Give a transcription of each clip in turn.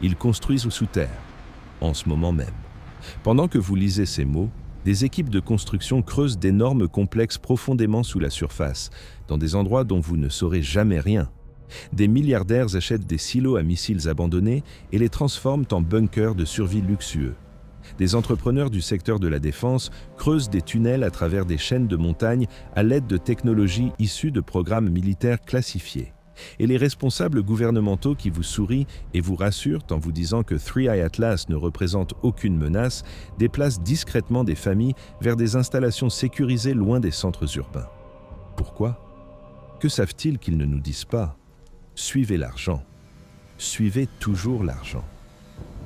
Ils construisent sous terre, en ce moment même. Pendant que vous lisez ces mots, des équipes de construction creusent d'énormes complexes profondément sous la surface, dans des endroits dont vous ne saurez jamais rien. Des milliardaires achètent des silos à missiles abandonnés et les transforment en bunkers de survie luxueux. Des entrepreneurs du secteur de la défense creusent des tunnels à travers des chaînes de montagnes à l'aide de technologies issues de programmes militaires classifiés. Et les responsables gouvernementaux qui vous sourient et vous rassurent en vous disant que 3i Atlas ne représente aucune menace déplacent discrètement des familles vers des installations sécurisées loin des centres urbains. Pourquoi ? Que savent-ils qu'ils ne nous disent pas ? Suivez l'argent. Suivez toujours l'argent.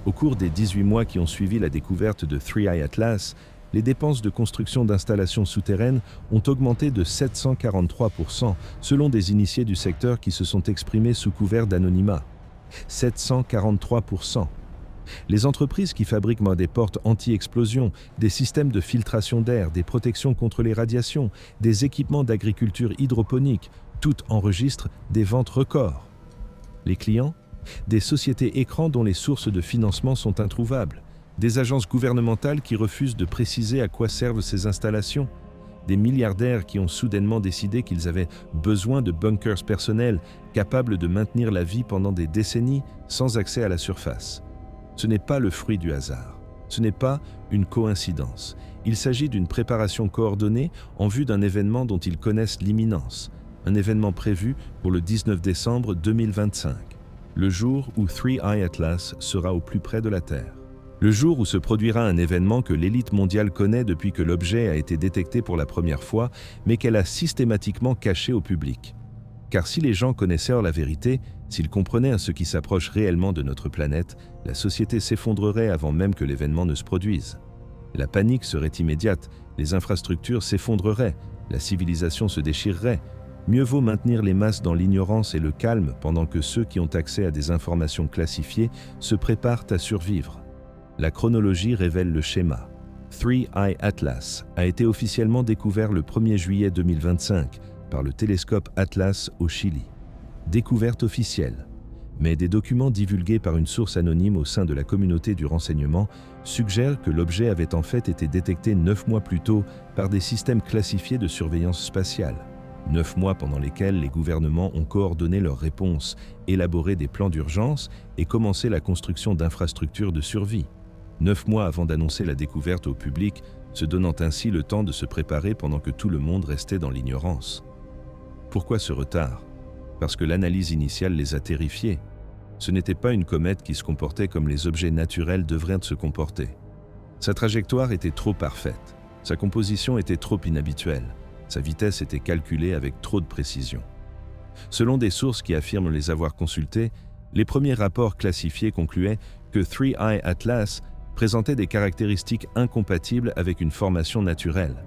Au cours des 18 mois qui ont suivi la découverte de 3i Atlas, les dépenses de construction d'installations souterraines ont augmenté de 743% selon des initiés du secteur qui se sont exprimés sous couvert d'anonymat. 743%. Les entreprises qui fabriquent des portes anti-explosion, des systèmes de filtration d'air, des protections contre les radiations, des équipements d'agriculture hydroponique, toutes enregistrent des ventes records. Les clients ? Des sociétés écrans dont les sources de financement sont introuvables, des agences gouvernementales qui refusent de préciser à quoi servent ces installations, des milliardaires qui ont soudainement décidé qu'ils avaient besoin de bunkers personnels capables de maintenir la vie pendant des décennies sans accès à la surface. Ce n'est pas le fruit du hasard, ce n'est pas une coïncidence. Il s'agit d'une préparation coordonnée en vue d'un événement dont ils connaissent l'imminence, un événement prévu pour le 19 décembre 2025. Le jour où 3i Atlas sera au plus près de la Terre. Le jour où se produira un événement que l'élite mondiale connaît depuis que l'objet a été détecté pour la première fois, mais qu'elle a systématiquement caché au public. Car si les gens connaissaient la vérité, s'ils comprenaient à ce qui s'approche réellement de notre planète, la société s'effondrerait avant même que l'événement ne se produise. La panique serait immédiate, les infrastructures s'effondreraient, la civilisation se déchirerait. Mieux vaut maintenir les masses dans l'ignorance et le calme pendant que ceux qui ont accès à des informations classifiées se préparent à survivre. La chronologie révèle le schéma. 3i Atlas a été officiellement découvert le 1er juillet 2025 par le télescope Atlas au Chili. Découverte officielle. Mais des documents divulgués par une source anonyme au sein de la communauté du renseignement suggèrent que l'objet avait en fait été détecté 9 mois plus tôt par des systèmes classifiés de surveillance spatiale. 9 mois pendant lesquels les gouvernements ont coordonné leurs réponses, élaboré des plans d'urgence et commencé la construction d'infrastructures de survie. 9 mois avant d'annoncer la découverte au public, se donnant ainsi le temps de se préparer pendant que tout le monde restait dans l'ignorance. Pourquoi ce retard ? Parce que l'analyse initiale les a terrifiés. Ce n'était pas une comète qui se comportait comme les objets naturels devraient se comporter. Sa trajectoire était trop parfaite, sa composition était trop inhabituelle. Sa vitesse était calculée avec trop de précision. Selon des sources qui affirment les avoir consultées, les premiers rapports classifiés concluaient que 3i Atlas présentait des caractéristiques incompatibles avec une formation naturelle.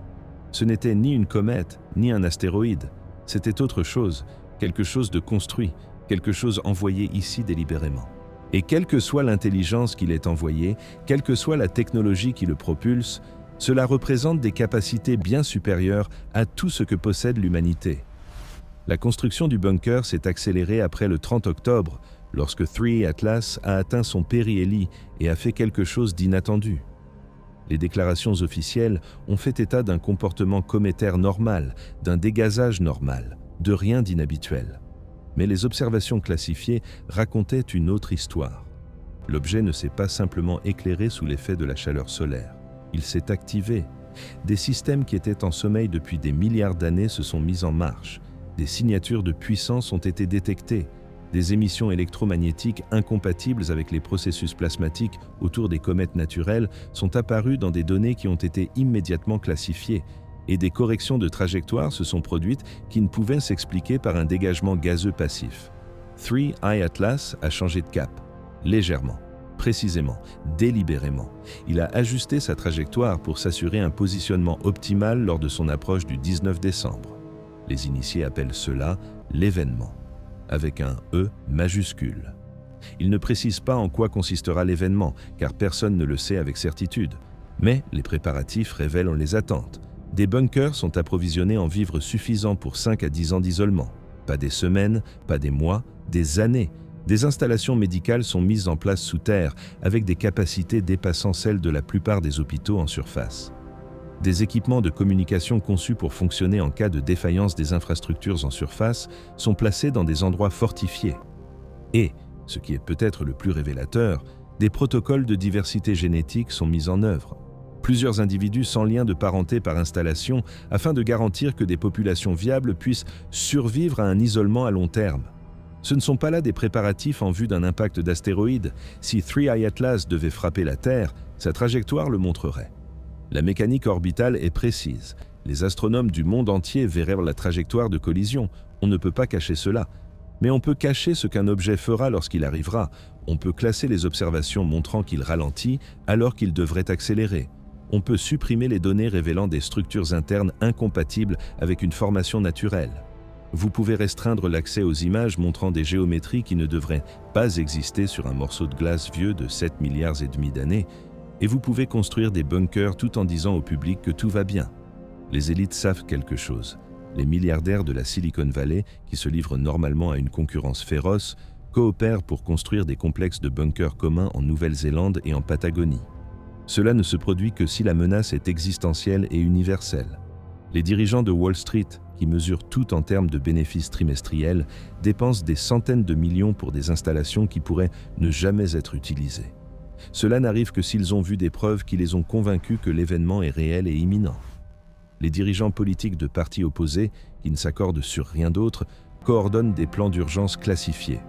Ce n'était ni une comète, ni un astéroïde. C'était autre chose, quelque chose de construit, quelque chose envoyé ici délibérément. Et quelle que soit l'intelligence qui l'ait envoyé, quelle que soit la technologie qui le propulse, cela représente des capacités bien supérieures à tout ce que possède l'humanité. La construction du bunker s'est accélérée après le 30 octobre, lorsque 3i Atlas a atteint son périhélie et a fait quelque chose d'inattendu. Les déclarations officielles ont fait état d'un comportement cométaire normal, d'un dégazage normal, de rien d'inhabituel. Mais les observations classifiées racontaient une autre histoire. L'objet ne s'est pas simplement éclairé sous l'effet de la chaleur solaire. Il s'est activé. Des systèmes qui étaient en sommeil depuis des milliards d'années se sont mis en marche. Des signatures de puissance ont été détectées. Des émissions électromagnétiques incompatibles avec les processus plasmatiques autour des comètes naturelles sont apparues dans des données qui ont été immédiatement classifiées. Et des corrections de trajectoire se sont produites qui ne pouvaient s'expliquer par un dégagement gazeux passif. 3i Atlas a changé de cap, légèrement. Précisément, délibérément. Il a ajusté sa trajectoire pour s'assurer un positionnement optimal lors de son approche du 19 décembre. Les initiés appellent cela l'événement, avec un « E » majuscule. Il ne précise pas en quoi consistera l'événement, car personne ne le sait avec certitude. Mais les préparatifs révèlent les attentes. Des bunkers sont approvisionnés en vivres suffisants pour 5 à 10 ans d'isolement. Pas des semaines, pas des mois, des années. Des installations médicales sont mises en place sous terre avec des capacités dépassant celles de la plupart des hôpitaux en surface. Des équipements de communication conçus pour fonctionner en cas de défaillance des infrastructures en surface sont placés dans des endroits fortifiés. Et, ce qui est peut-être le plus révélateur, des protocoles de diversité génétique sont mis en œuvre. Plusieurs individus sans lien de parenté par installation afin de garantir que des populations viables puissent survivre à un isolement à long terme. Ce ne sont pas là des préparatifs en vue d'un impact d'astéroïde. Si 3i Atlas devait frapper la Terre, sa trajectoire le montrerait. La mécanique orbitale est précise. Les astronomes du monde entier verront la trajectoire de collision. On ne peut pas cacher cela. Mais on peut cacher ce qu'un objet fera lorsqu'il arrivera. On peut classer les observations montrant qu'il ralentit alors qu'il devrait accélérer. On peut supprimer les données révélant des structures internes incompatibles avec une formation naturelle. Vous pouvez restreindre l'accès aux images montrant des géométries qui ne devraient pas exister sur un morceau de glace vieux de 7 milliards et demi d'années, et vous pouvez construire des bunkers tout en disant au public que tout va bien. Les élites savent quelque chose. Les milliardaires de la Silicon Valley, qui se livrent normalement à une concurrence féroce, coopèrent pour construire des complexes de bunkers communs en Nouvelle-Zélande et en Patagonie. Cela ne se produit que si la menace est existentielle et universelle. Les dirigeants de Wall Street, qui mesurent tout en termes de bénéfices trimestriels, dépensent des centaines de millions pour des installations qui pourraient ne jamais être utilisées. Cela n'arrive que s'ils ont vu des preuves qui les ont convaincus que l'événement est réel et imminent. Les dirigeants politiques de partis opposés, qui ne s'accordent sur rien d'autre, coordonnent des plans d'urgence classifiés.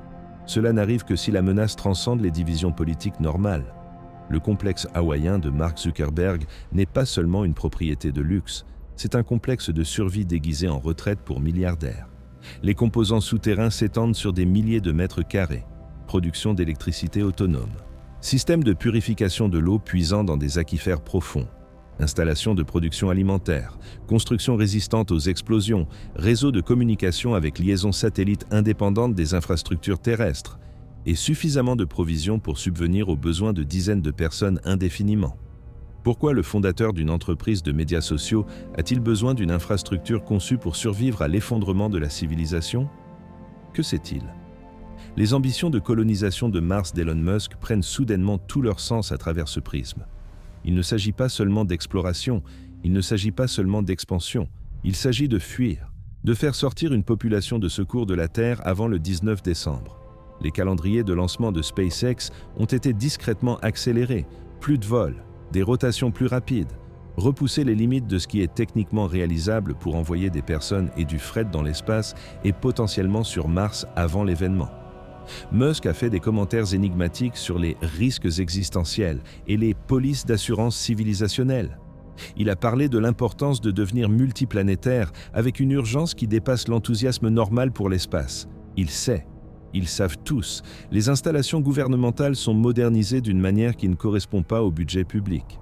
Cela n'arrive que si la menace transcende les divisions politiques normales. Le complexe hawaïen de Mark Zuckerberg n'est pas seulement une propriété de luxe, c'est un complexe de survie déguisé en retraite pour milliardaires. Les composants souterrains s'étendent sur des milliers de mètres carrés. Production d'électricité autonome. Système de purification de l'eau puisant dans des aquifères profonds. Installation de production alimentaire. Construction résistante aux explosions. Réseau de communication avec liaison satellite indépendante des infrastructures terrestres. Et suffisamment de provisions pour subvenir aux besoins de dizaines de personnes indéfiniment. Pourquoi le fondateur d'une entreprise de médias sociaux a-t-il besoin d'une infrastructure conçue pour survivre à l'effondrement de la civilisation? Que sait-il? Les ambitions de colonisation de Mars d'Elon Musk prennent soudainement tout leur sens à travers ce prisme. Il ne s'agit pas seulement d'exploration, il ne s'agit pas seulement d'expansion, il s'agit de fuir, de faire sortir une population de secours de la Terre avant le 19 décembre. Les calendriers de lancement de SpaceX ont été discrètement accélérés, plus de vols, des rotations plus rapides, repousser les limites de ce qui est techniquement réalisable pour envoyer des personnes et du fret dans l'espace et potentiellement sur Mars avant l'événement. Musk a fait des commentaires énigmatiques sur les risques existentiels et les polices d'assurance civilisationnelles. Il a parlé de l'importance de devenir multiplanétaire avec une urgence qui dépasse l'enthousiasme normal pour l'espace. Il sait. Ils savent tous, les installations gouvernementales sont modernisées d'une manière qui ne correspond pas au budget public.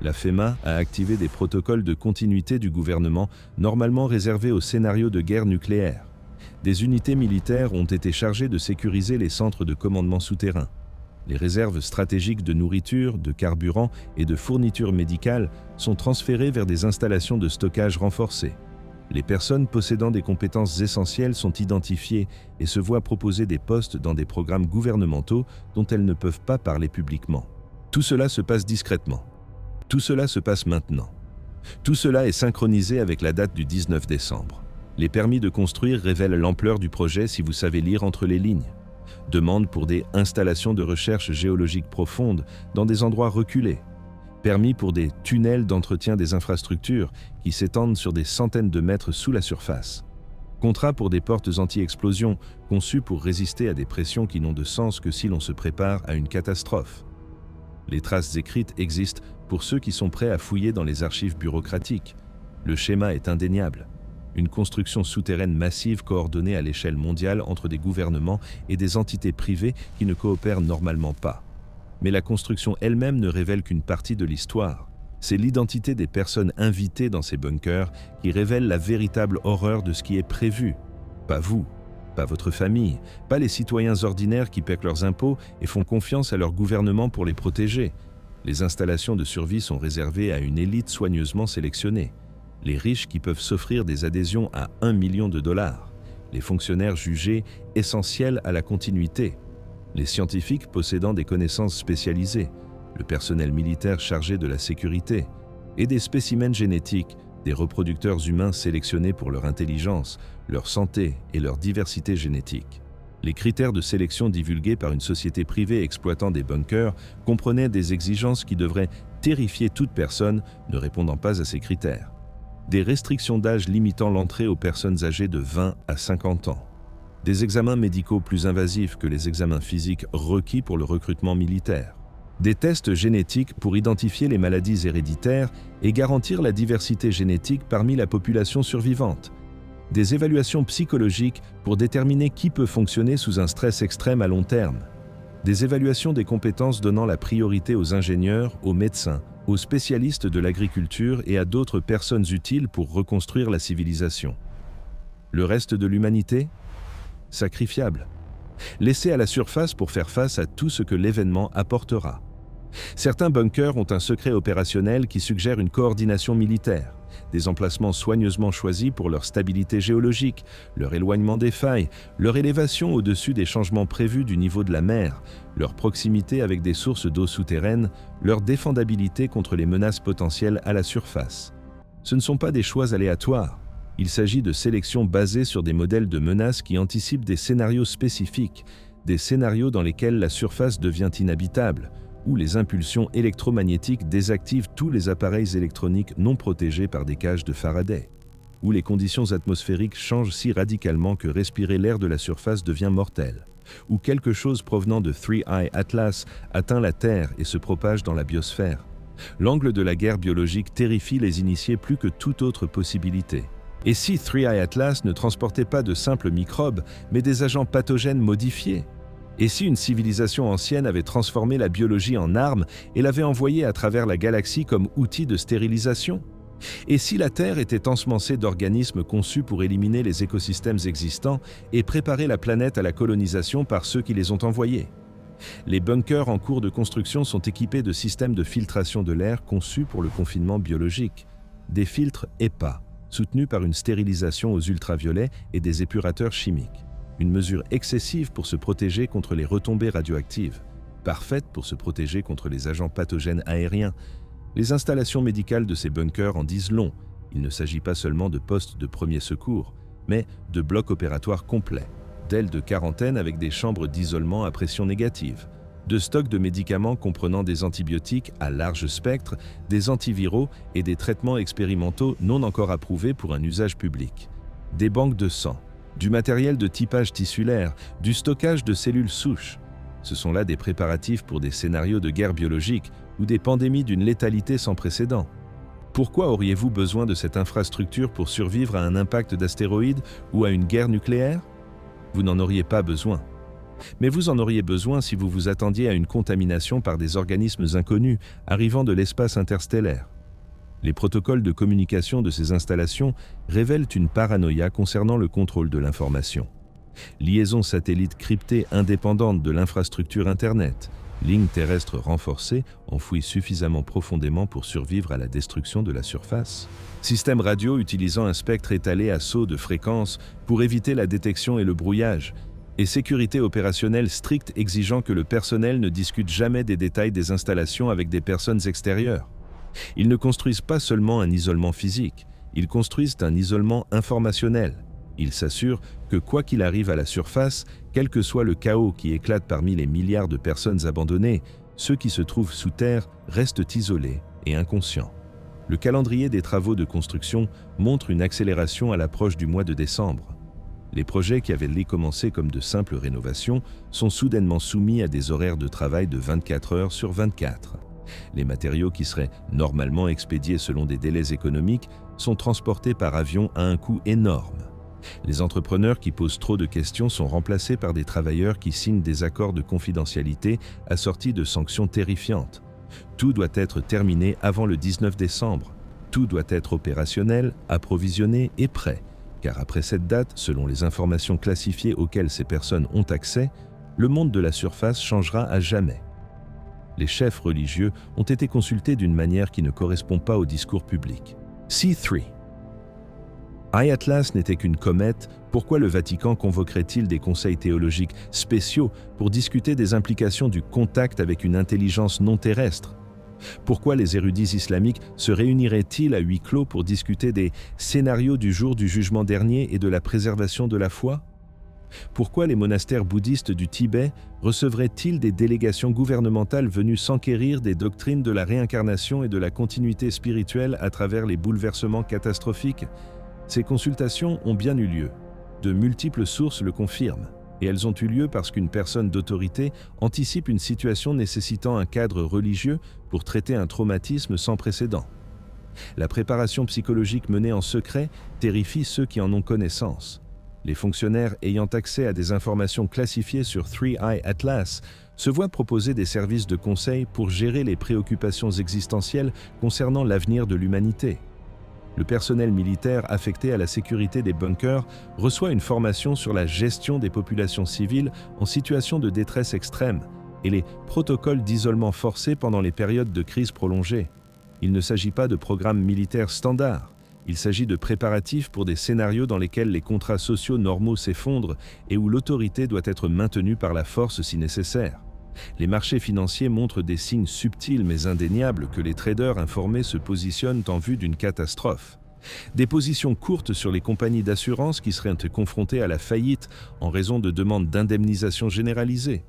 La FEMA a activé des protocoles de continuité du gouvernement normalement réservés aux scénarios de guerre nucléaire. Des unités militaires ont été chargées de sécuriser les centres de commandement souterrains. Les réserves stratégiques de nourriture, de carburant et de fournitures médicales sont transférées vers des installations de stockage renforcées. Les personnes possédant des compétences essentielles sont identifiées et se voient proposer des postes dans des programmes gouvernementaux dont elles ne peuvent pas parler publiquement. Tout cela se passe discrètement. Tout cela se passe maintenant. Tout cela est synchronisé avec la date du 19 décembre. Les permis de construire révèlent l'ampleur du projet si vous savez lire entre les lignes. Demande pour des installations de recherche géologique profonde dans des endroits reculés. Permis pour des tunnels d'entretien des infrastructures qui s'étendent sur des centaines de mètres sous la surface. Contrat pour des portes anti-explosion conçues pour résister à des pressions qui n'ont de sens que si l'on se prépare à une catastrophe. Les traces écrites existent pour ceux qui sont prêts à fouiller dans les archives bureaucratiques. Le schéma est indéniable. Une construction souterraine massive coordonnée à l'échelle mondiale entre des gouvernements et des entités privées qui ne coopèrent normalement pas. Mais la construction elle-même ne révèle qu'une partie de l'histoire. C'est l'identité des personnes invitées dans ces bunkers qui révèle la véritable horreur de ce qui est prévu. Pas vous, pas votre famille, pas les citoyens ordinaires qui paient leurs impôts et font confiance à leur gouvernement pour les protéger. Les installations de survie sont réservées à une élite soigneusement sélectionnée. Les riches qui peuvent s'offrir des adhésions à $1 million. Les fonctionnaires jugés essentiels à la continuité. les scientifiques possédant des connaissances spécialisées, le personnel militaire chargé de la sécurité, et des spécimens génétiques, des reproducteurs humains sélectionnés pour leur intelligence, leur santé et leur diversité génétique. Les critères de sélection divulgués par une société privée exploitant des bunkers comprenaient des exigences qui devraient terrifier toute personne ne répondant pas à ces critères. Des restrictions d'âge limitant l'entrée aux personnes âgées de 20 à 50 ans. Des examens médicaux plus invasifs que les examens physiques requis pour le recrutement militaire. Des tests génétiques pour identifier les maladies héréditaires et garantir la diversité génétique parmi la population survivante. Des évaluations psychologiques pour déterminer qui peut fonctionner sous un stress extrême à long terme. Des évaluations des compétences donnant la priorité aux ingénieurs, aux médecins, aux spécialistes de l'agriculture et à d'autres personnes utiles pour reconstruire la civilisation. Le reste de l'humanité ? Sacrifiable. Laissé à la surface pour faire face à tout ce que l'événement apportera. Certains bunkers ont un secret opérationnel qui suggère une coordination militaire, des emplacements soigneusement choisis pour leur stabilité géologique, leur éloignement des failles, leur élévation au-dessus des changements prévus du niveau de la mer, leur proximité avec des sources d'eau souterraines, leur défendabilité contre les menaces potentielles à la surface. Ce ne sont pas des choix aléatoires. Il s'agit de sélections basées sur des modèles de menaces qui anticipent des scénarios spécifiques, des scénarios dans lesquels la surface devient inhabitable, où les impulsions électromagnétiques désactivent tous les appareils électroniques non protégés par des cages de Faraday, où les conditions atmosphériques changent si radicalement que respirer l'air de la surface devient mortel, où quelque chose provenant de Three Eye Atlas atteint la Terre et se propage dans la biosphère. L'angle de la guerre biologique terrifie les initiés plus que toute autre possibilité. Et si Three Eye Atlas ne transportait pas de simples microbes, mais des agents pathogènes modifiés ? Et si une civilisation ancienne avait transformé la biologie en arme et l'avait envoyée à travers la galaxie comme outil de stérilisation ? Et si la Terre était ensemencée d'organismes conçus pour éliminer les écosystèmes existants et préparer la planète à la colonisation par ceux qui les ont envoyés ? Les bunkers en cours de construction sont équipés de systèmes de filtration de l'air conçus pour le confinement biologique, des filtres HEPA, soutenus par une stérilisation aux ultraviolets et des épurateurs chimiques. Une mesure excessive pour se protéger contre les retombées radioactives, parfaite pour se protéger contre les agents pathogènes aériens. Les installations médicales de ces bunkers en disent long. Il ne s'agit pas seulement de postes de premier secours, mais de blocs opératoires complets, d'ailes de quarantaine avec des chambres d'isolement à pression négative, de stocks de médicaments comprenant des antibiotiques à large spectre, des antiviraux et des traitements expérimentaux non encore approuvés pour un usage public, des banques de sang, du matériel de typage tissulaire, du stockage de cellules souches. Ce sont là des préparatifs pour des scénarios de guerre biologique ou des pandémies d'une létalité sans précédent. Pourquoi auriez-vous besoin de cette infrastructure pour survivre à un impact d'astéroïdes ou à une guerre nucléaire ? Vous n'en auriez pas besoin. Mais vous en auriez besoin si vous vous attendiez à une contamination par des organismes inconnus arrivant de l'espace interstellaire. Les protocoles de communication de ces installations révèlent une paranoïa concernant le contrôle de l'information. Liaisons satellites cryptées indépendantes de l'infrastructure Internet, lignes terrestres renforcées enfouies suffisamment profondément pour survivre à la destruction de la surface, système radio utilisant un spectre étalé à sauts de fréquence pour éviter la détection et le brouillage, et sécurité opérationnelle stricte exigeant que le personnel ne discute jamais des détails des installations avec des personnes extérieures. Ils ne construisent pas seulement un isolement physique, ils construisent un isolement informationnel. Ils s'assurent que quoi qu'il arrive à la surface, quel que soit le chaos qui éclate parmi les milliards de personnes abandonnées, ceux qui se trouvent sous terre restent isolés et inconscients. Le calendrier des travaux de construction montre une accélération à l'approche du mois de décembre. Les projets qui avaient commencé comme de simples rénovations sont soudainement soumis à des horaires de travail de 24 heures sur 24. Les matériaux qui seraient normalement expédiés selon des délais économiques sont transportés par avion à un coût énorme. Les entrepreneurs qui posent trop de questions sont remplacés par des travailleurs qui signent des accords de confidentialité assortis de sanctions terrifiantes. Tout doit être terminé avant le 19 décembre. Tout doit être opérationnel, approvisionné et prêt. Car après cette date, selon les informations classifiées auxquelles ces personnes ont accès, le monde de la surface changera à jamais. Les chefs religieux ont été consultés d'une manière qui ne correspond pas au discours public. C3. iAtlas n'était qu'une comète, pourquoi le Vatican convoquerait-il des conseils théologiques spéciaux pour discuter des implications du contact avec une intelligence non terrestre? Pourquoi les érudits islamiques se réuniraient-ils à huis clos pour discuter des scénarios du jour du jugement dernier et de la préservation de la foi? Pourquoi les monastères bouddhistes du Tibet recevraient-ils des délégations gouvernementales venues s'enquérir des doctrines de la réincarnation et de la continuité spirituelle à travers les bouleversements catastrophiques? Ces consultations ont bien eu lieu. De multiples sources le confirment. Et elles ont eu lieu parce qu'une personne d'autorité anticipe une situation nécessitant un cadre religieux pour traiter un traumatisme sans précédent. La préparation psychologique menée en secret terrifie ceux qui en ont connaissance. Les fonctionnaires ayant accès à des informations classifiées sur 3i Atlas se voient proposer des services de conseil pour gérer les préoccupations existentielles concernant l'avenir de l'humanité. Le personnel militaire affecté à la sécurité des bunkers reçoit une formation sur la gestion des populations civiles en situation de détresse extrême et les protocoles d'isolement forcé pendant les périodes de crise prolongée. Il ne s'agit pas de programmes militaires standards. Il s'agit de préparatifs pour des scénarios dans lesquels les contrats sociaux normaux s'effondrent et où l'autorité doit être maintenue par la force si nécessaire. Les marchés financiers montrent des signes subtils mais indéniables que les traders informés se positionnent en vue d'une catastrophe. Des positions courtes sur les compagnies d'assurance qui seraient confrontées à la faillite en raison de demandes d'indemnisation généralisées.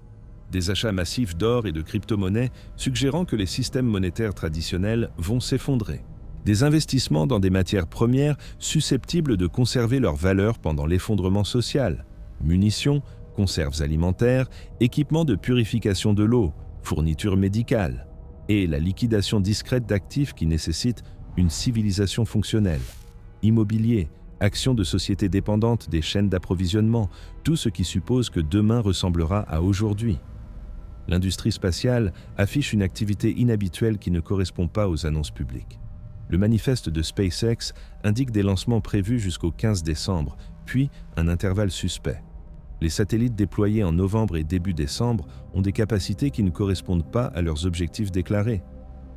Des achats massifs d'or et de crypto-monnaies suggérant que les systèmes monétaires traditionnels vont s'effondrer. Des investissements dans des matières premières susceptibles de conserver leur valeur pendant l'effondrement social. Munitions, conserves alimentaires, équipements de purification de l'eau, fournitures médicales, et la liquidation discrète d'actifs qui nécessitent une civilisation fonctionnelle. Immobilier, actions de sociétés dépendantes des chaînes d'approvisionnement, tout ce qui suppose que demain ressemblera à aujourd'hui. L'industrie spatiale affiche une activité inhabituelle qui ne correspond pas aux annonces publiques. Le manifeste de SpaceX indique des lancements prévus jusqu'au 15 décembre, puis un intervalle suspect. Les satellites déployés en novembre et début décembre ont des capacités qui ne correspondent pas à leurs objectifs déclarés.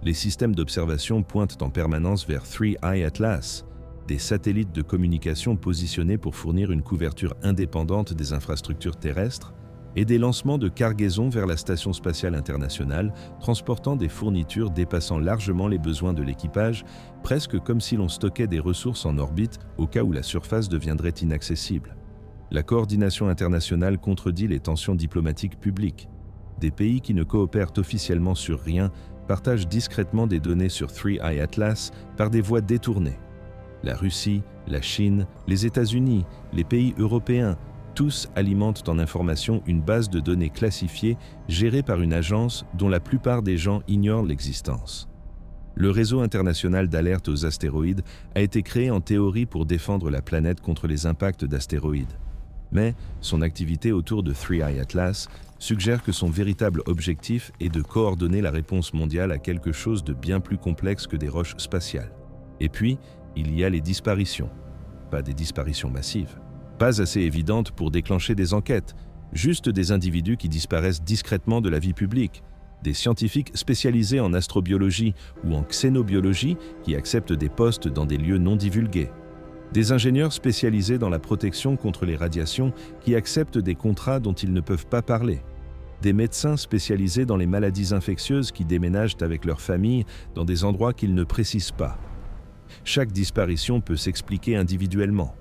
Les systèmes d'observation pointent en permanence vers 3i Atlas, des satellites de communication positionnés pour fournir une couverture indépendante des infrastructures terrestres, et des lancements de cargaisons vers la Station spatiale internationale, transportant des fournitures dépassant largement les besoins de l'équipage, presque comme si l'on stockait des ressources en orbite au cas où la surface deviendrait inaccessible. La coordination internationale contredit les tensions diplomatiques publiques. Des pays qui ne coopèrent officiellement sur rien partagent discrètement des données sur 3i Atlas par des voies détournées. La Russie, la Chine, les États-Unis, les pays européens, tous alimentent en information une base de données classifiées gérée par une agence dont la plupart des gens ignorent l'existence. Le réseau international d'alerte aux astéroïdes a été créé en théorie pour défendre la planète contre les impacts d'astéroïdes. Mais son activité autour de 3i Atlas suggère que son véritable objectif est de coordonner la réponse mondiale à quelque chose de bien plus complexe que des roches spatiales. Et puis, il y a les disparitions. Pas des disparitions massives. Pas assez évidentes pour déclencher des enquêtes, juste des individus qui disparaissent discrètement de la vie publique, des scientifiques spécialisés en astrobiologie ou en xénobiologie qui acceptent des postes dans des lieux non divulgués, des ingénieurs spécialisés dans la protection contre les radiations qui acceptent des contrats dont ils ne peuvent pas parler, des médecins spécialisés dans les maladies infectieuses qui déménagent avec leur famille dans des endroits qu'ils ne précisent pas. Chaque disparition peut s'expliquer individuellement.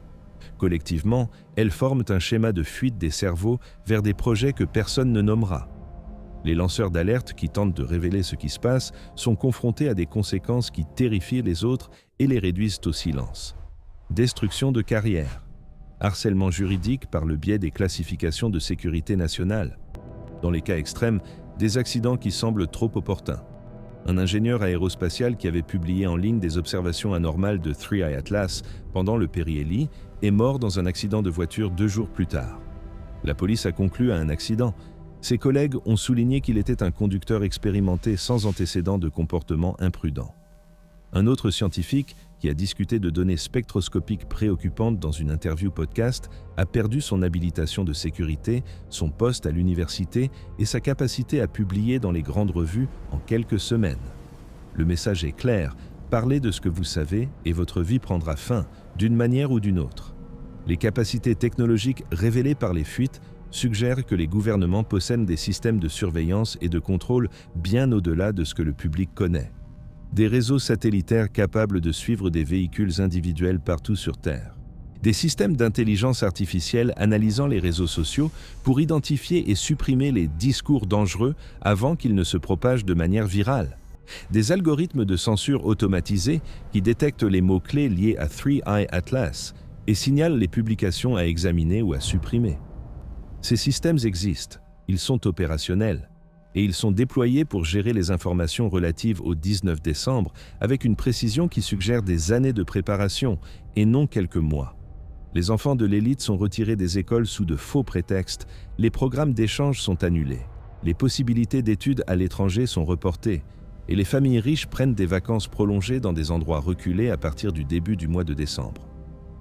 Collectivement, elles forment un schéma de fuite des cerveaux vers des projets que personne ne nommera. Les lanceurs d'alerte qui tentent de révéler ce qui se passe sont confrontés à des conséquences qui terrifient les autres et les réduisent au silence. Destruction de carrière, harcèlement juridique par le biais des classifications de sécurité nationale. Dans les cas extrêmes, des accidents qui semblent trop opportuns. Un ingénieur aérospatial qui avait publié en ligne des observations anormales de 3i Atlas pendant le périhélie est mort dans un accident de voiture 2 jours plus tard. La police a conclu à un accident. Ses collègues ont souligné qu'il était un conducteur expérimenté sans antécédent de comportement imprudent. Un autre scientifique, qui a discuté de données spectroscopiques préoccupantes dans une interview podcast, a perdu son habilitation de sécurité, son poste à l'université et sa capacité à publier dans les grandes revues en quelques semaines. Le message est clair, Parlez de ce que vous savez et votre vie prendra fin, d'une manière ou d'une autre. Les capacités technologiques révélées par les fuites suggèrent que les gouvernements possèdent des systèmes de surveillance et de contrôle bien au-delà de ce que le public connaît. Des réseaux satellitaires capables de suivre des véhicules individuels partout sur Terre. Des systèmes d'intelligence artificielle analysant les réseaux sociaux pour identifier et supprimer les discours dangereux avant qu'ils ne se propagent de manière virale. Des algorithmes de censure automatisés qui détectent les mots-clés liés à 3i Atlas et signalent les publications à examiner ou à supprimer. Ces systèmes existent, ils sont opérationnels, et ils sont déployés pour gérer les informations relatives au 19 décembre avec une précision qui suggère des années de préparation et non quelques mois. Les enfants de l'élite sont retirés des écoles sous de faux prétextes, les programmes d'échange sont annulés, les possibilités d'études à l'étranger sont reportées, et les familles riches prennent des vacances prolongées dans des endroits reculés à partir du début du mois de décembre.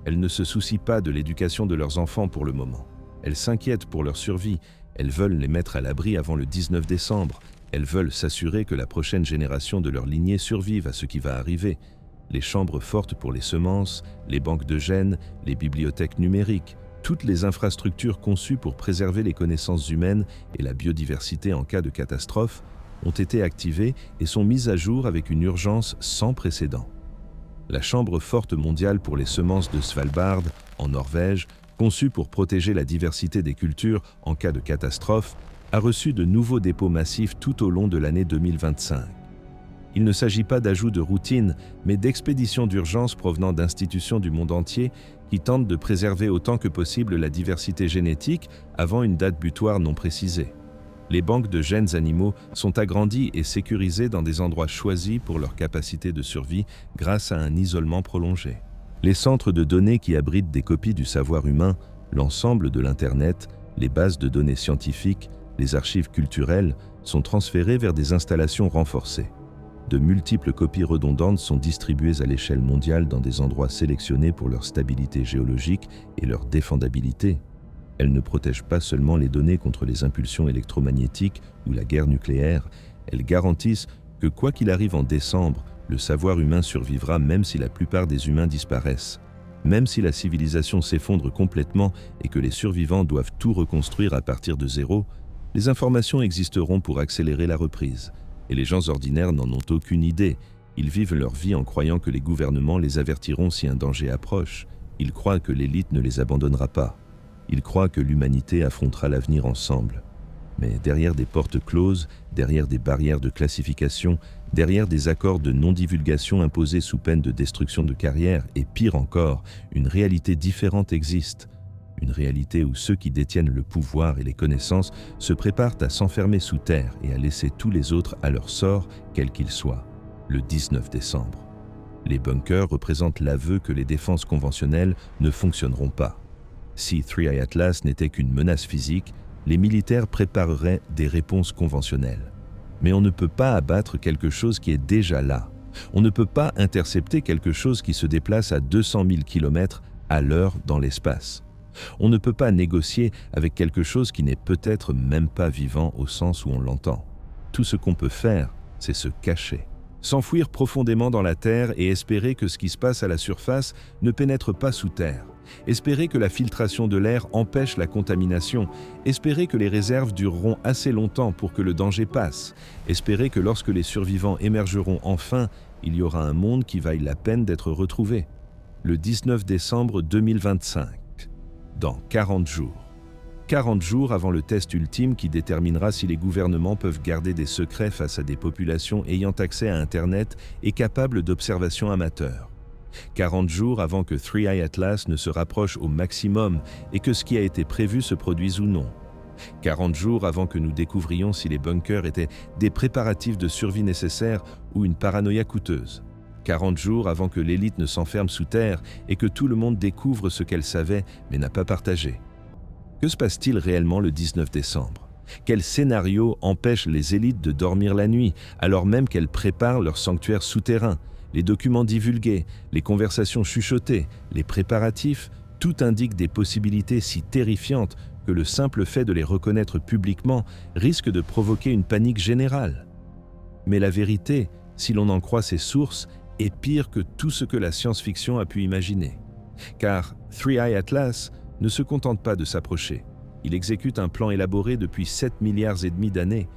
Elles ne se soucient pas de l'éducation de leurs enfants pour le moment. Elles s'inquiètent pour leur survie, elles veulent les mettre à l'abri avant le 19 décembre, elles veulent s'assurer que la prochaine génération de leur lignée survive à ce qui va arriver. Les chambres fortes pour les semences, les banques de gènes, les bibliothèques numériques, toutes les infrastructures conçues pour préserver les connaissances humaines et la biodiversité en cas de catastrophe ont été activées et sont mises à jour avec une urgence sans précédent. La Chambre forte mondiale pour les semences de Svalbard, en Norvège, conçue pour protéger la diversité des cultures en cas de catastrophe, a reçu de nouveaux dépôts massifs tout au long de l'année 2025. Il ne s'agit pas d'ajouts de routine, mais d'expéditions d'urgence provenant d'institutions du monde entier qui tentent de préserver autant que possible la diversité génétique avant une date butoir non précisée. Les banques de gènes animaux sont agrandies et sécurisées dans des endroits choisis pour leur capacité de survie grâce à un isolement prolongé. Les centres de données qui abritent des copies du savoir humain, l'ensemble de l'Internet, les bases de données scientifiques, les archives culturelles sont transférés vers des installations renforcées. De multiples copies redondantes sont distribuées à l'échelle mondiale dans des endroits sélectionnés pour leur stabilité géologique et leur défendabilité. Elles ne protègent pas seulement les données contre les impulsions électromagnétiques ou la guerre nucléaire, elles garantissent que quoi qu'il arrive en décembre, le savoir humain survivra même si la plupart des humains disparaissent. Même si la civilisation s'effondre complètement et que les survivants doivent tout reconstruire à partir de zéro, les informations existeront pour accélérer la reprise. Et les gens ordinaires n'en ont aucune idée. Ils vivent leur vie en croyant que les gouvernements les avertiront si un danger approche. Ils croient que l'élite ne les abandonnera pas. Ils croient que l'humanité affrontera l'avenir ensemble. Mais derrière des portes closes, derrière des barrières de classification, derrière des accords de non-divulgation imposés sous peine de destruction de carrière, et pire encore, une réalité différente existe. Une réalité où ceux qui détiennent le pouvoir et les connaissances se préparent à s'enfermer sous terre et à laisser tous les autres à leur sort, quel qu'il soit, le 19 décembre. Les bunkers représentent l'aveu que les défenses conventionnelles ne fonctionneront pas. Si 3i Atlas n'était qu'une menace physique, les militaires prépareraient des réponses conventionnelles. Mais on ne peut pas abattre quelque chose qui est déjà là. On ne peut pas intercepter quelque chose qui se déplace à 200 000 km à l'heure dans l'espace. On ne peut pas négocier avec quelque chose qui n'est peut-être même pas vivant au sens où on l'entend. Tout ce qu'on peut faire, c'est se cacher. S'enfouir profondément dans la terre et espérer que ce qui se passe à la surface ne pénètre pas sous terre. Espérer que la filtration de l'air empêche la contamination. Espérer que les réserves dureront assez longtemps pour que le danger passe. Espérer que lorsque les survivants émergeront enfin, il y aura un monde qui vaille la peine d'être retrouvé. Le 19 décembre 2025. Dans 40 jours. 40 jours avant le test ultime qui déterminera si les gouvernements peuvent garder des secrets face à des populations ayant accès à Internet et capables d'observation amateur. 40 jours avant que 3i Atlas ne se rapproche au maximum et que ce qui a été prévu se produise ou non. 40 jours avant que nous découvrions si les bunkers étaient des préparatifs de survie nécessaires ou une paranoïa coûteuse. 40 jours avant que l'élite ne s'enferme sous terre et que tout le monde découvre ce qu'elle savait mais n'a pas partagé. Que se passe-t-il réellement le 19 décembre ? Quel scénario empêche les élites de dormir la nuit alors même qu'elles préparent leur sanctuaire souterrain ? Les documents divulgués, les conversations chuchotées, les préparatifs, tout indique des possibilités si terrifiantes que le simple fait de les reconnaître publiquement risque de provoquer une panique générale. Mais la vérité, si l'on en croit ses sources, est pire que tout ce que la science-fiction a pu imaginer. Car 3i Atlas ne se contente pas de s'approcher. Il exécute un plan élaboré depuis 7 milliards et demi d'années.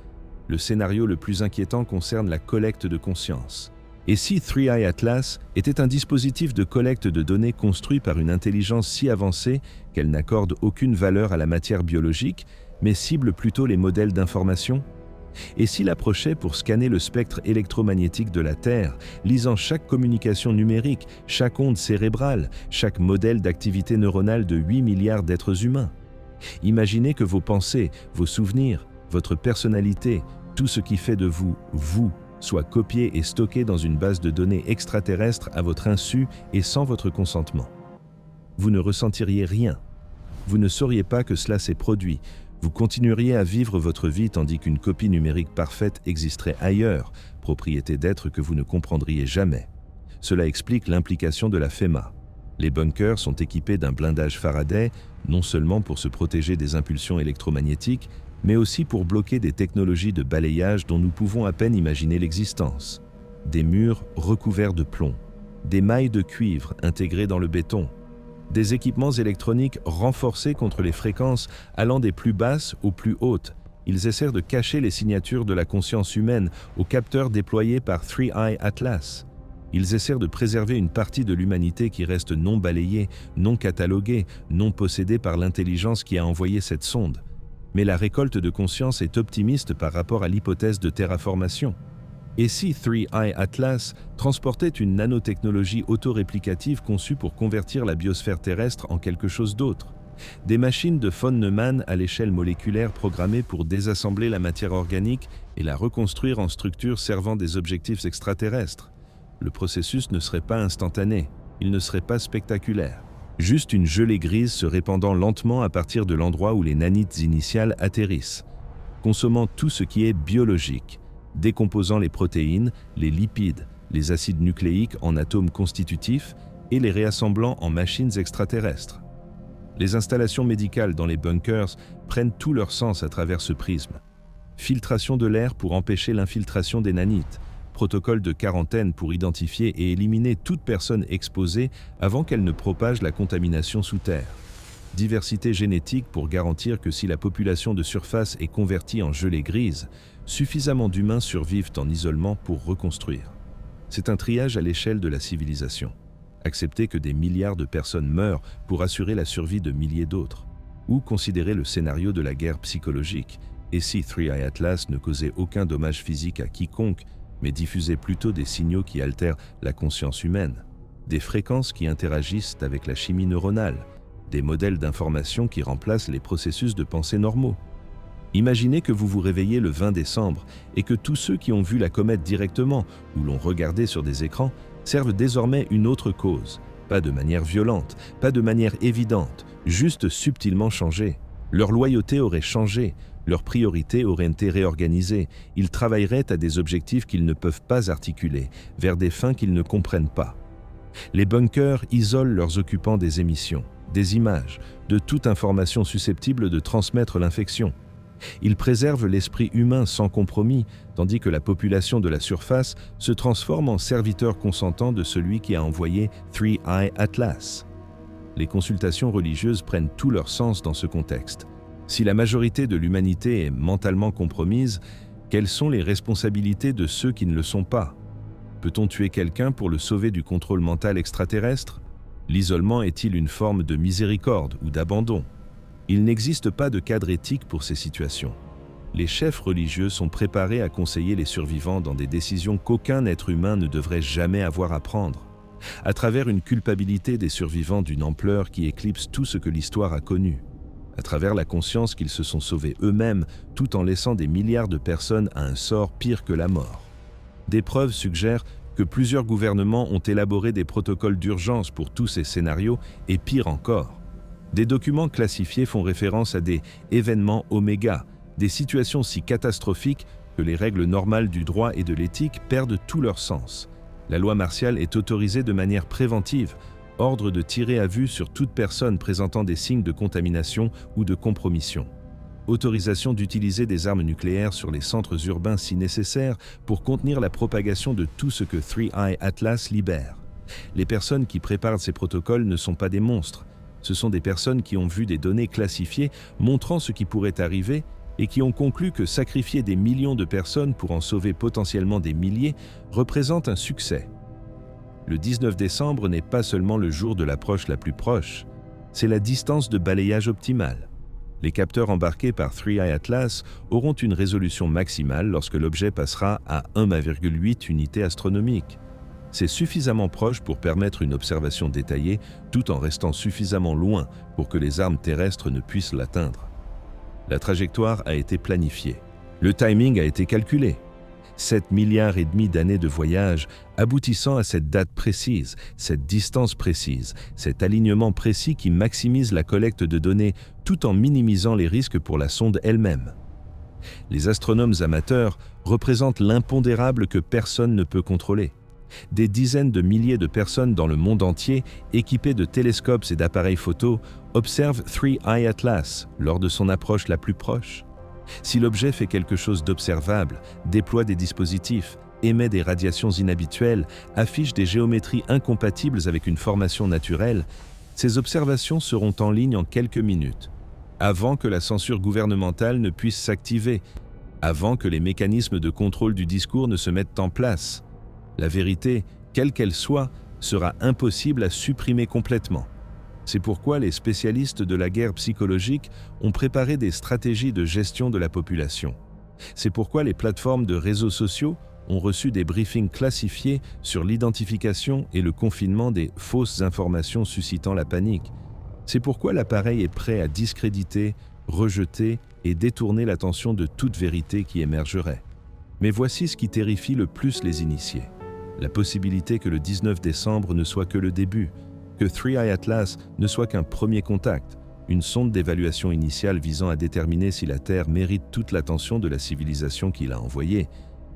Le scénario le plus inquiétant concerne la collecte de conscience. Et si 3i Atlas était un dispositif de collecte de données construit par une intelligence si avancée qu'elle n'accorde aucune valeur à la matière biologique, mais cible plutôt les modèles d'information? Et s'il approchait pour scanner le spectre électromagnétique de la Terre, lisant chaque communication numérique, chaque onde cérébrale, chaque modèle d'activité neuronale de 8 milliards d'êtres humains? Imaginez que vos pensées, vos souvenirs, votre personnalité, tout ce qui fait de vous, vous, soit copié et stocké dans une base de données extraterrestre à votre insu et sans votre consentement. Vous ne ressentiriez rien. Vous ne sauriez pas que cela s'est produit. Vous continueriez à vivre votre vie tandis qu'une copie numérique parfaite existerait ailleurs, propriété d'êtres que vous ne comprendriez jamais. Cela explique l'implication de la FEMA. Les bunkers sont équipés d'un blindage Faraday, non seulement pour se protéger des impulsions électromagnétiques, mais aussi pour bloquer des technologies de balayage dont nous pouvons à peine imaginer l'existence. Des murs recouverts de plomb, des mailles de cuivre intégrées dans le béton, des équipements électroniques renforcés contre les fréquences allant des plus basses aux plus hautes. Ils essaient de cacher les signatures de la conscience humaine aux capteurs déployés par 3i Atlas. Ils essaient de préserver une partie de l'humanité qui reste non balayée, non cataloguée, non possédée par l'intelligence qui a envoyé cette sonde. Mais la récolte de conscience est optimiste par rapport à l'hypothèse de terraformation. Et si 3i Atlas transportait une nanotechnologie autoréplicative conçue pour convertir la biosphère terrestre en quelque chose d'autre? Des machines de von Neumann à l'échelle moléculaire programmées pour désassembler la matière organique et la reconstruire en structures servant des objectifs extraterrestres. Le processus ne serait pas instantané, il ne serait pas spectaculaire. Juste une gelée grise se répandant lentement à partir de l'endroit où les nanites initiales atterrissent, consommant tout ce qui est biologique, décomposant les protéines, les lipides, les acides nucléiques en atomes constitutifs et les réassemblant en machines extraterrestres. Les installations médicales dans les bunkers prennent tout leur sens à travers ce prisme. Filtration de l'air pour empêcher l'infiltration des nanites, protocole de quarantaine pour identifier et éliminer toute personne exposée avant qu'elle ne propage la contamination sous terre. Diversité génétique pour garantir que si la population de surface est convertie en gelée grise, suffisamment d'humains survivent en isolement pour reconstruire. C'est un triage à l'échelle de la civilisation. Accepter que des milliards de personnes meurent pour assurer la survie de milliers d'autres. Ou considérer le scénario de la guerre psychologique, et si 3i Atlas ne causait aucun dommage physique à quiconque, mais diffusait plutôt des signaux qui altèrent la conscience humaine, des fréquences qui interagissent avec la chimie neuronale, des modèles d'information qui remplacent les processus de pensée normaux. Imaginez que vous vous réveillez le 20 décembre et que tous ceux qui ont vu la comète directement ou l'ont regardée sur des écrans servent désormais une autre cause, pas de manière violente, pas de manière évidente, juste subtilement changée. Leur loyauté aurait changé, leurs priorités auraient été réorganisées, ils travailleraient à des objectifs qu'ils ne peuvent pas articuler, vers des fins qu'ils ne comprennent pas. Les bunkers isolent leurs occupants des émissions, des images, de toute information susceptible de transmettre l'infection. Ils préservent l'esprit humain sans compromis, tandis que la population de la surface se transforme en serviteur consentant de celui qui a envoyé 3i Atlas. Les consultations religieuses prennent tout leur sens dans ce contexte. Si la majorité de l'humanité est mentalement compromise, quelles sont les responsabilités de ceux qui ne le sont pas? Peut-on tuer quelqu'un pour le sauver du contrôle mental extraterrestre? L'isolement est-il une forme de miséricorde ou d'abandon? Il n'existe pas de cadre éthique pour ces situations. Les chefs religieux sont préparés à conseiller les survivants dans des décisions qu'aucun être humain ne devrait jamais avoir à prendre, à travers une culpabilité des survivants d'une ampleur qui éclipse tout ce que l'histoire a connu, à travers la conscience qu'ils se sont sauvés eux-mêmes tout en laissant des milliards de personnes à un sort pire que la mort. Des preuves suggèrent que plusieurs gouvernements ont élaboré des protocoles d'urgence pour tous ces scénarios et pire encore. Des documents classifiés font référence à des événements oméga, des situations si catastrophiques que les règles normales du droit et de l'éthique perdent tout leur sens. La loi martiale est autorisée de manière préventive, ordre de tirer à vue sur toute personne présentant des signes de contamination ou de compromission. autorisation d'utiliser des armes nucléaires sur les centres urbains si nécessaire pour contenir la propagation de tout ce que 3i Atlas libère. Les personnes qui préparent ces protocoles ne sont pas des monstres. Ce sont des personnes qui ont vu des données classifiées montrant ce qui pourrait arriver et qui ont conclu que sacrifier des millions de personnes pour en sauver potentiellement des milliers représente un succès. Le 19 décembre n'est pas seulement le jour de l'approche la plus proche, c'est la distance de balayage optimale. Les capteurs embarqués par 3i Atlas auront une résolution maximale lorsque l'objet passera à 1,8 unités astronomiques. C'est suffisamment proche pour permettre une observation détaillée tout en restant suffisamment loin pour que les armes terrestres ne puissent l'atteindre. La trajectoire a été planifiée. Le timing a été calculé. 7 milliards et demi d'années de voyage aboutissant à cette date précise, cette distance précise, cet alignement précis qui maximise la collecte de données tout en minimisant les risques pour la sonde elle-même. Les astronomes amateurs représentent l'impondérable que personne ne peut contrôler. Des dizaines de milliers de personnes dans le monde entier, équipées de télescopes et d'appareils photo, observent 3i Atlas lors de son approche la plus proche. Si l'objet fait quelque chose d'observable, déploie des dispositifs, émet des radiations inhabituelles, affiche des géométries incompatibles avec une formation naturelle, ces observations seront en ligne en quelques minutes, avant que la censure gouvernementale ne puisse s'activer, avant que les mécanismes de contrôle du discours ne se mettent en place. La vérité, quelle qu'elle soit, sera impossible à supprimer complètement. C'est pourquoi les spécialistes de la guerre psychologique ont préparé des stratégies de gestion de la population. C'est pourquoi les plateformes de réseaux sociaux ont reçu des briefings classifiés sur l'identification et le confinement des fausses informations suscitant la panique. C'est pourquoi l'appareil est prêt à discréditer, rejeter et détourner l'attention de toute vérité qui émergerait. Mais voici ce qui terrifie le plus les initiés. La possibilité que le 19 décembre ne soit que le début, que 3i Atlas ne soit qu'un premier contact, une sonde d'évaluation initiale visant à déterminer si la Terre mérite toute l'attention de la civilisation qui l'a envoyée.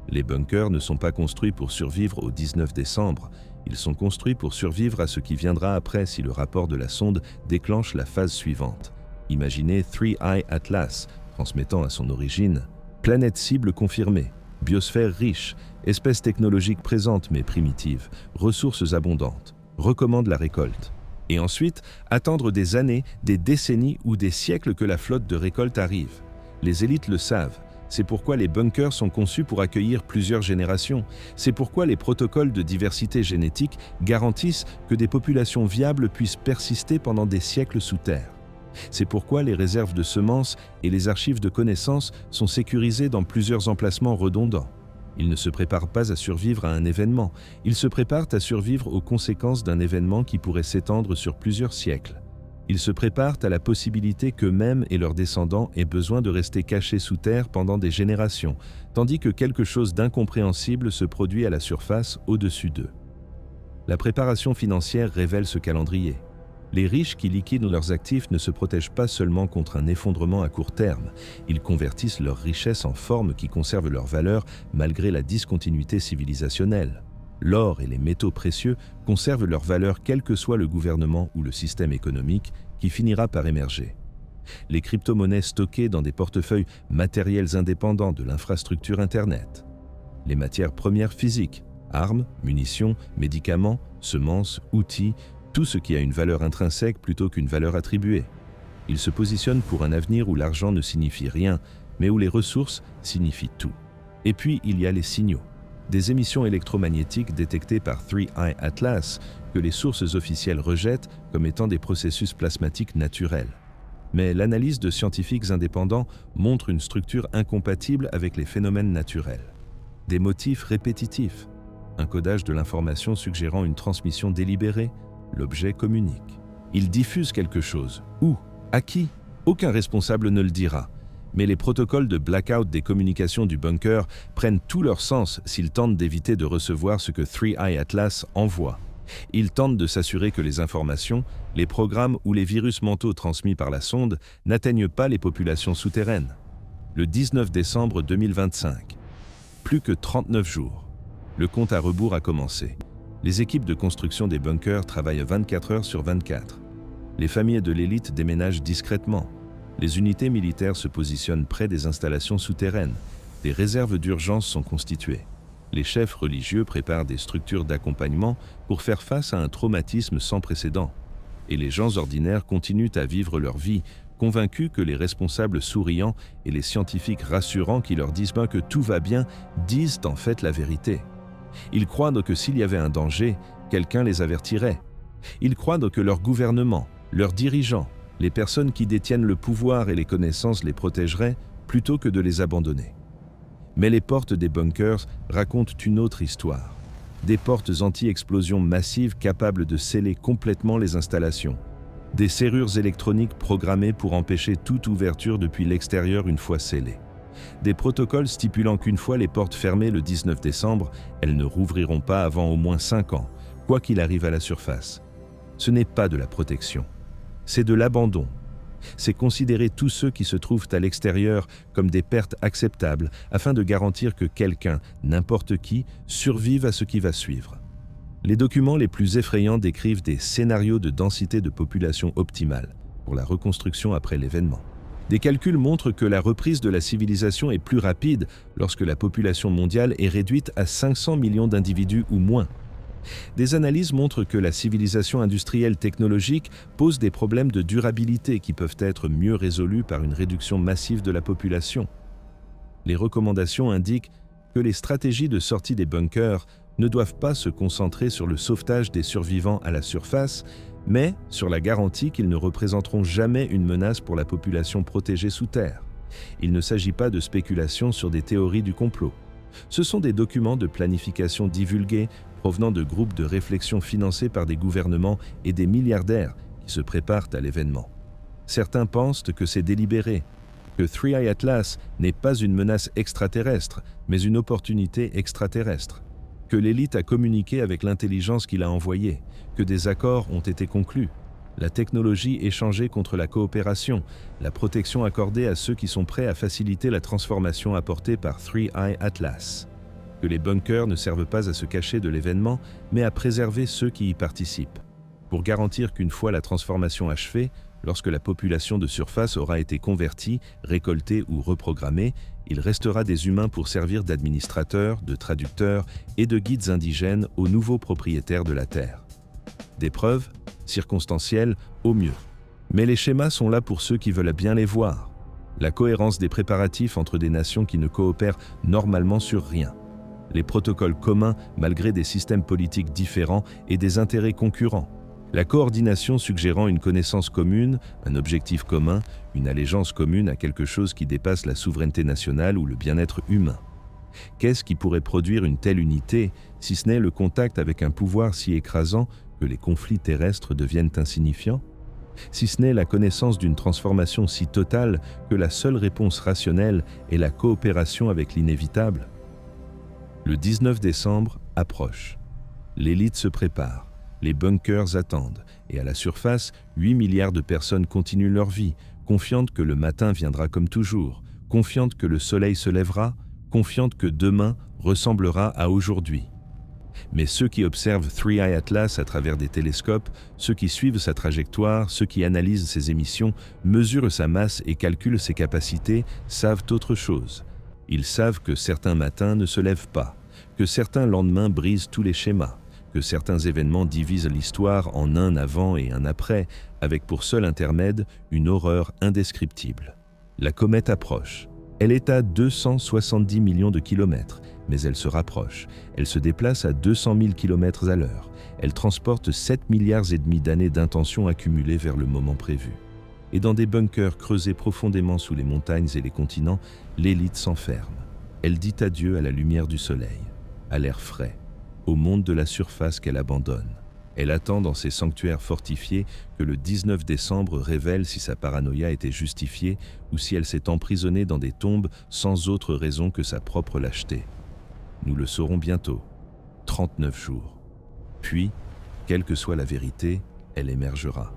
Les bunkers ne sont pas construits pour survivre au 19 décembre, ils sont construits pour survivre à ce qui viendra après si le rapport de la sonde déclenche la phase suivante. Imaginez 3i Atlas, transmettant à son origine « planète cible confirmée ». Biosphère riche, espèces technologiques présentes mais primitives, ressources abondantes, recommande la récolte. Et ensuite, attendre des années, des décennies ou des siècles que la flotte de récolte arrive. Les élites le savent, c'est pourquoi les bunkers sont conçus pour accueillir plusieurs générations. C'est pourquoi les protocoles de diversité génétique garantissent que des populations viables puissent persister pendant des siècles sous terre. C'est pourquoi les réserves de semences et les archives de connaissances sont sécurisées dans plusieurs emplacements redondants. Ils ne se préparent pas à survivre à un événement, ils se préparent à survivre aux conséquences d'un événement qui pourrait s'étendre sur plusieurs siècles. Ils se préparent à la possibilité qu'eux-mêmes et leurs descendants aient besoin de rester cachés sous terre pendant des générations, tandis que quelque chose d'incompréhensible se produit à la surface au-dessus d'eux. La préparation financière révèle ce calendrier. Les riches qui liquident leurs actifs ne se protègent pas seulement contre un effondrement à court terme, ils convertissent leurs richesses en formes qui conservent leur valeur malgré la discontinuité civilisationnelle. L'or et les métaux précieux conservent leur valeur quel que soit le gouvernement ou le système économique qui finira par émerger. Les crypto-monnaies stockées dans des portefeuilles matériels indépendants de l'infrastructure Internet. Les matières premières physiques, armes, munitions, médicaments, semences, outils, tout ce qui a une valeur intrinsèque plutôt qu'une valeur attribuée. Ils se positionnent pour un avenir où l'argent ne signifie rien, mais où les ressources signifient tout. Et puis, il y a les signaux. Des émissions électromagnétiques détectées par 3i Atlas que les sources officielles rejettent comme étant des processus plasmatiques naturels. Mais l'analyse de scientifiques indépendants montre une structure incompatible avec les phénomènes naturels. Des motifs répétitifs, un codage de l'information suggérant une transmission délibérée. L'objet communique. Il diffuse quelque chose. Où? À qui? Aucun responsable ne le dira. Mais les protocoles de blackout des communications du bunker prennent tout leur sens s'ils tentent d'éviter de recevoir ce que 3i Atlas envoie. Ils tentent de s'assurer que les informations, les programmes ou les virus mentaux transmis par la sonde n'atteignent pas les populations souterraines. Le 19 décembre 2025. Plus que 39 jours. Le compte à rebours a commencé. Les équipes de construction des bunkers travaillent 24 heures sur 24. Les familles de l'élite déménagent discrètement. Les unités militaires se positionnent près des installations souterraines. Des réserves d'urgence sont constituées. Les chefs religieux préparent des structures d'accompagnement pour faire face à un traumatisme sans précédent. Et les gens ordinaires continuent à vivre leur vie, convaincus que les responsables souriants et les scientifiques rassurants qui leur disent que tout va bien disent en fait la vérité. Ils croient donc que s'il y avait un danger, quelqu'un les avertirait. Ils croient donc que leur gouvernement, leurs dirigeants, les personnes qui détiennent le pouvoir et les connaissances les protégeraient plutôt que de les abandonner. Mais les portes des bunkers racontent une autre histoire. Des portes anti-explosion massives capables de sceller complètement les installations. Des serrures électroniques programmées pour empêcher toute ouverture depuis l'extérieur une fois scellées. Des protocoles stipulant qu'une fois les portes fermées le 19 décembre, elles ne rouvriront pas avant au moins 5 ans, quoi qu'il arrive à la surface. Ce n'est pas de la protection, c'est de l'abandon. C'est considérer tous ceux qui se trouvent à l'extérieur comme des pertes acceptables afin de garantir que quelqu'un, n'importe qui, survive à ce qui va suivre. Les documents les plus effrayants décrivent des scénarios de densité de population optimale pour la reconstruction après l'événement. Des calculs montrent que la reprise de la civilisation est plus rapide lorsque la population mondiale est réduite à 500 millions d'individus ou moins. Des analyses montrent que la civilisation industrielle technologique pose des problèmes de durabilité qui peuvent être mieux résolus par une réduction massive de la population. Les recommandations indiquent que les stratégies de sortie des bunkers ne doivent pas se concentrer sur le sauvetage des survivants à la surface, mais sur la garantie qu'ils ne représenteront jamais une menace pour la population protégée sous terre. Il ne s'agit pas de spéculation sur des théories du complot. Ce sont des documents de planification divulgués provenant de groupes de réflexion financés par des gouvernements et des milliardaires qui se préparent à l'événement. Certains pensent que c'est délibéré, que 3i Atlas n'est pas une menace extraterrestre, mais une opportunité extraterrestre, que l'élite a communiqué avec l'intelligence qu'il a envoyée, que des accords ont été conclus, la technologie échangée contre la coopération, la protection accordée à ceux qui sont prêts à faciliter la transformation apportée par 3i Atlas. Que les bunkers ne servent pas à se cacher de l'événement, mais à préserver ceux qui y participent, pour garantir qu'une fois la transformation achevée, lorsque la population de surface aura été convertie, récoltée ou reprogrammée, il restera des humains pour servir d'administrateurs, de traducteurs et de guides indigènes aux nouveaux propriétaires de la Terre. Des preuves, circonstancielles, au mieux. Mais les schémas sont là pour ceux qui veulent bien les voir. La cohérence des préparatifs entre des nations qui ne coopèrent normalement sur rien. Les protocoles communs malgré des systèmes politiques différents et des intérêts concurrents. La coordination suggérant une connaissance commune, un objectif commun, une allégeance commune à quelque chose qui dépasse la souveraineté nationale ou le bien-être humain. Qu'est-ce qui pourrait produire une telle unité, si ce n'est le contact avec un pouvoir si écrasant que les conflits terrestres deviennent insignifiants? Si ce n'est la connaissance d'une transformation si totale que la seule réponse rationnelle est la coopération avec l'inévitable? Le 19 décembre approche. L'élite se prépare. Les bunkers attendent. Et à la surface, 8 milliards de personnes continuent leur vie, confiantes que le matin viendra comme toujours, confiantes que le soleil se lèvera, confiantes que demain ressemblera à aujourd'hui. Mais ceux qui observent 3i Atlas à travers des télescopes, ceux qui suivent sa trajectoire, ceux qui analysent ses émissions, mesurent sa masse et calculent ses capacités, savent autre chose. Ils savent que certains matins ne se lèvent pas, que certains lendemains brisent tous les schémas, que certains événements divisent l'histoire en un avant et un après, avec pour seul intermède une horreur indescriptible. La comète approche. Elle est à 270 millions de kilomètres, mais elle se rapproche. Elle se déplace à 200 000 km à l'heure. Elle transporte 7 milliards et demi d'années d'intention accumulées vers le moment prévu. Et dans des bunkers creusés profondément sous les montagnes et les continents, l'élite s'enferme. Elle dit adieu à la lumière du soleil, à l'air frais, au monde de la surface qu'elle abandonne. Elle attend dans ses sanctuaires fortifiés que le 19 décembre révèle si sa paranoïa était justifiée ou si elle s'est emprisonnée dans des tombes sans autre raison que sa propre lâcheté. Nous le saurons bientôt, 39 jours. Puis, quelle que soit la vérité, elle émergera.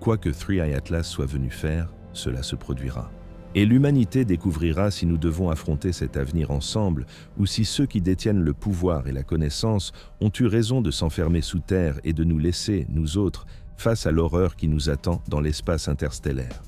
Quoi que 3i Atlas soit venu faire, cela se produira. Et l'humanité découvrira si nous devons affronter cet avenir ensemble ou si ceux qui détiennent le pouvoir et la connaissance ont eu raison de s'enfermer sous terre et de nous laisser, nous autres, face à l'horreur qui nous attend dans l'espace interstellaire.